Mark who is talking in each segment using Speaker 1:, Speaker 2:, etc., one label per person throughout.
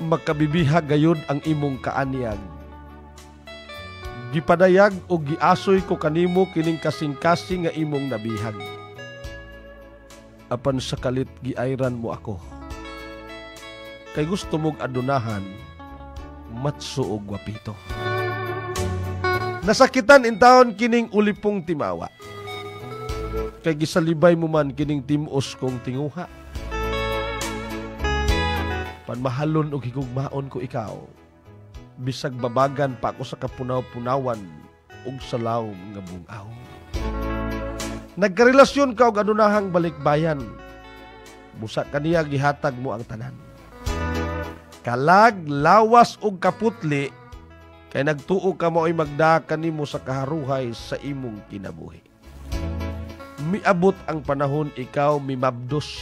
Speaker 1: makabibihag gayud ang imong kaanyag. Gipadayag o giasoy ko kanimo kining kasing-kasing nga imong nabihag. Apan sa kalit giayran mo ako. Kay gusto mong adunahan, matso og gwapito. Nasakitan in taon kining ulipong timawa. Kay gisalibay mo man kining timos kong tinguha. Panmahalon og higugmaon ko ikaw. Bisag babagan pa ako sa kapunaw-punawan ug salaw nga bungaw. Nagkarelasyon ka og adunahang balikbayan. Busa kaniya gihatag mo ang tanan. Kalag, lawas ug kaputli kay nagtuo ka mo ay magda kanimo sa kaharuhay sa imong kinabuhi. Miabot ang panahon ikaw mimabdos.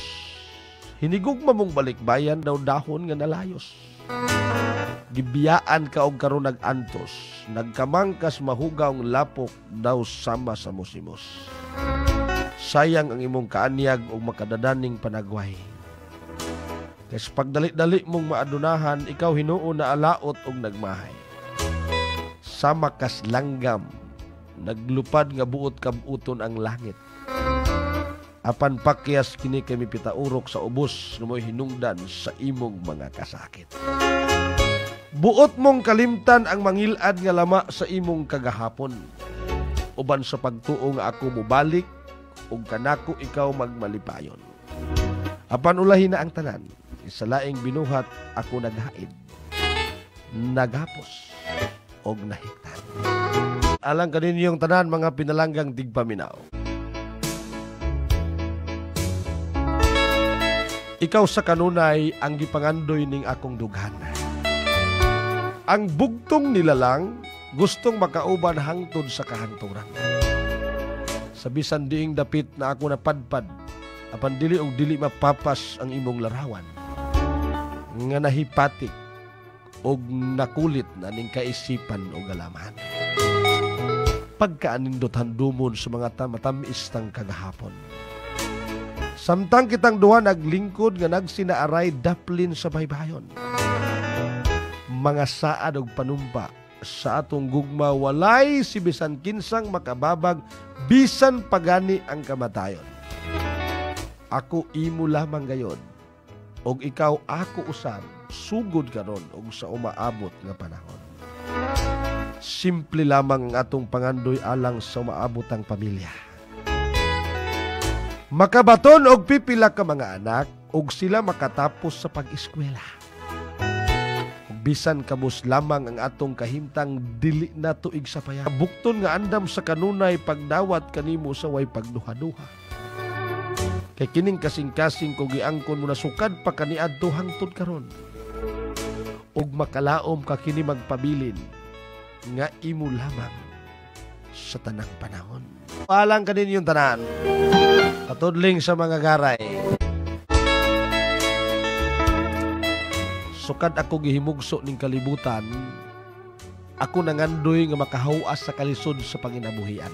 Speaker 1: Hinigugma mong balikbayan daw dahon nga nalayos. Gibiyaan ka og karon nag-antos, nagkamangkas mahugawng lapok daw sama sa musimos. Sayang ang imong kaanyag og makadadaning panagway. Kas pagdali-dali mong maadunahan, ikaw hinuo na alaot og nagmahay. Sama kas langgam, naglupad nga buot kabuton ang langit. Apan pakyas kini kami pitaurok sa ubos nga mo'y hinungdan sa imong mga kasakit. Buot mong kalimtan ang mangilad nga lama sa imong kagahapon. Uban sa pagtuo nga ako mubalik, ug kanako ikaw magmalipayon. Apan ulahin na ang tanan, sa laing binuhat ako naghaid, naghapos, og nahiktan. Alang kaninyong tanan mga pinalanggang tigpaminaw. Ikaw sa kanunay ang gipangandoy ning akong dughan. Ang bugtong nilalang gustong makauban hangtod sa kahangturan. Sa bisan diing dapit na ako napadpad, apan dili og dili mapapas ang imong larawan. Nga nahipatik og nakulit na ning kaisipan o galaman. Pagkaanindot handumon sa mga matamis tang kagahapon. Samtang kitang duha naglingkod nga nagsinaaray daplin sa baybayon. Mga saad og panumpa sa atong gugma walay si bisan kinsang makababag bisan pagani ang kamatayon. Ako imo lamang gayon og ikaw ako usab sugod karon og sa umaabot nga panahon. Simple lamang ang atong pangandoy alang sa umaabot ang pamilya. Makabaton og pipila ka mga anak og sila makatapos sa pag-eskwela. Bisan kabus lamang ang atong kahimtang dili na tuig sa paya. Bukton nga andam sa kanunay pagdawat kanimo sa way pagduha-duha. Kay kining kasing-kasing kung giangkon mo na sukad pa kaniadto hangtod karon. Og makalaom ka kini magpabilin nga imo lamang sa tanang panahon. Alang kaninyong tanan. Katudling sa mga garay. Sukad ako gihimugso ning kalibutan, ako nangandoy nga makahawas sa kalisod sa panginabuhian.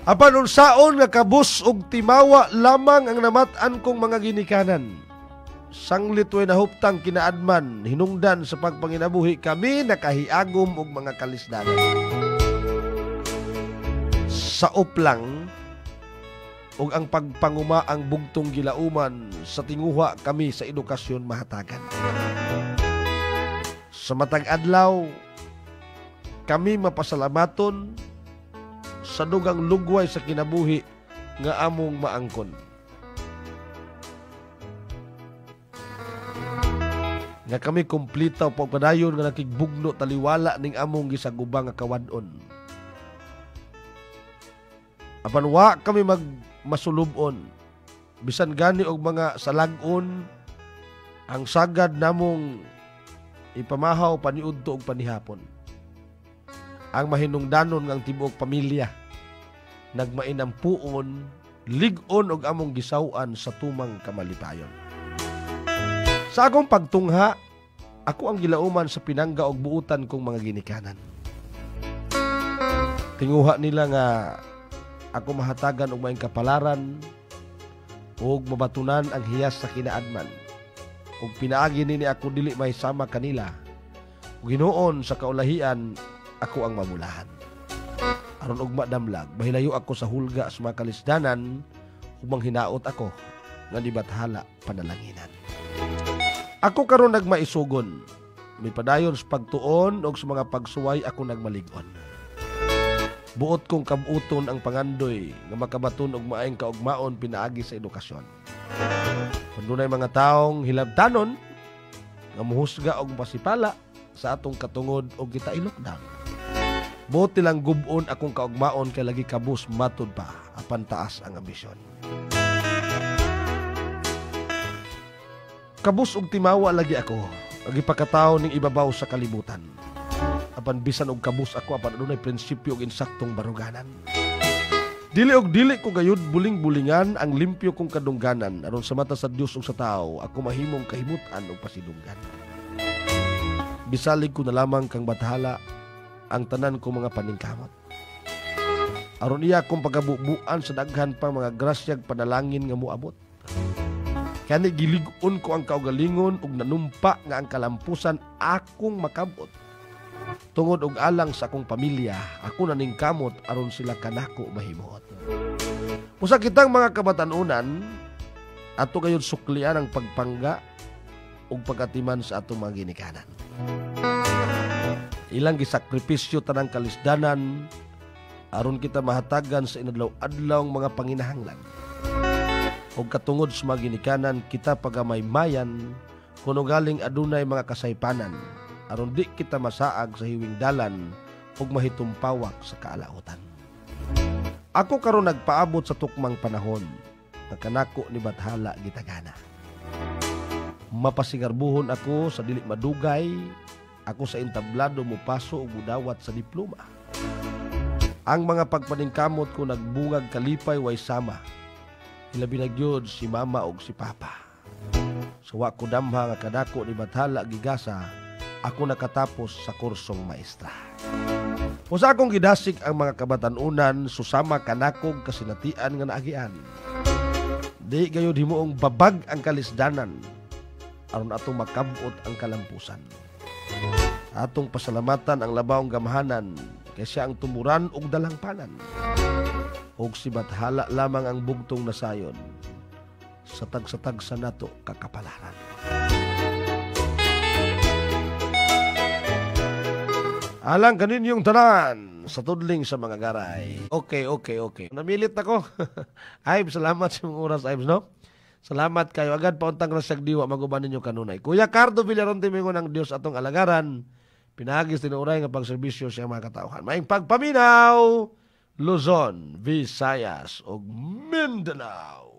Speaker 1: Apan unsaon nga kabus og timawa lamang ang namat-an kong mga ginikanan. Sanglit way nahuptang kinaadman, hinungdan sa pagpanginabuhi kami nakahiagom og mga kalisdanan. Sa uplang ug ang pagpanguma ang bugtong gilauman sa tinguha kami sa edukasyon mahatagan. Sa matag adlaw, kami mapasalamaton sa dugang lugway sa kinabuhi nga among maangkon. Nga kami kumplita o pagpadayon nga nakigbugno taliwala ning among gisagubang nga kawadon. Apan wa kami masulubon, bisan gani og mga salagon, ang sagad namong ipamahaw paniudto og panihapon. Ang mahinungdanon ngang tibuok pamilya, nagmainampuon, lig-on og among gisawan sa tumang kamalipayon. Sa akong pagtungha, ako ang gilauman sa pinangga og buutan kong mga ginikanan. Tinguha nila nga ako mahatagan og maayong kapalaran ug mabatunan ang hiyas sa kinaadman. ug pinaagi nini ako dili mahisama kanila. Ug hinuon sa kaulahian ako ang mamulahan. Aron ugma damlag, mahilayo ako sa hulga sa mga kalisdanan ug manghinaot ako nga di bathala panalanginan. Ako karon nagmaisugon, may padayon sa pagtuon o sa mga pagsuway ako nagmalig-on. Buot kong kabuton ang pangandoy nga makabaton og maayong kaugmaon pinaagi sa edukasyon. Kung dunay mga taong hilabtanon nga muhusga og pasipala sa atong katungod og kita i-lockdown. Buot nilang gubon akong kaugmaon kay lagi kabus matud pa apan taas ang ambisyon. Kabus og timawa lagi ako, agi pakataw ning ibabaw sa kalibutan. Apan bisan og kabus ako apan adunay prinsipyo og insaktong baruganan. Dili og dili ko gayud buling-bulingan ang limpyo kong kadungganan aron sa mata sa Dios ug sa tao ako mahimong kahimutan og pasidunggan. Bisalig ko na lamang kang bathala ang tanan ko mga paningkamot. Aron iya akong pagabubuan sa daghan pa mga grasyag panalangin nga moabot. Kani gilig-on ko ang kaugalingon ug nanumpa nga ang kalampusan akong makabot. Tungod og alang sa akong pamilya, ako naningkamot aron sila kanako mahimuot. Usa kitang mga kabatanunan, ato gayud suklian ang pagpangga ug pagatiman sa atong mga ginikanan. Ilang gisakripisyo tanang kalisdanan aron kita mahatagan sa inadlaw-adlawng mga panginahanglan. Og katungod sa mga ginikanan kita pagamaymayan kuno galing adunay mga kasaypanan aron di kita masaag sa hiwing dalan ug mahitumpawak sa kaalautan. Ako karon nagpaabot sa tukmang panahon nga kanako ni bathala gitagana. Mapasigarbuhon ako sa dili madugay, ako sa entablado mopaso ug mudawat sa diploma. Ang mga pagpaningkamot ko nagbungag kalipay way sama. Ilabi na gyud si mama og si papa. Suwa ko damha nga kadako ni bathala gigasa, ako nakatapos sa kursong maestra. Usa akong gidasik ang mga kabatanunan susama kanakog kasinatian nga naagian. Di gayud himuong babag ang kalisdanan aron atong makabot ang kalampusan. Atong pasalamatan ang labawong gamhanan kay siya ang tumuran og dalangpanan. Og si bathala lamang ang bugtong nasayon sa tag sa nato kakapalaran. Alang kaninyong tanan sa tudling sa mga garay. Okay. Namilit ako. Ives, salamat sa mga oras, Ives, no? Salamat kayo. Agad pauntang rasyag diwa, maguban ninyo kanunay. Kuya Cardo Villaron, timingon ng Diyos atong alagaran. Pinagis tinuray nga pagserbisyo sa mga katauhan. Maing pagpaminaw, Luzon, Visayas, ug Mindanao.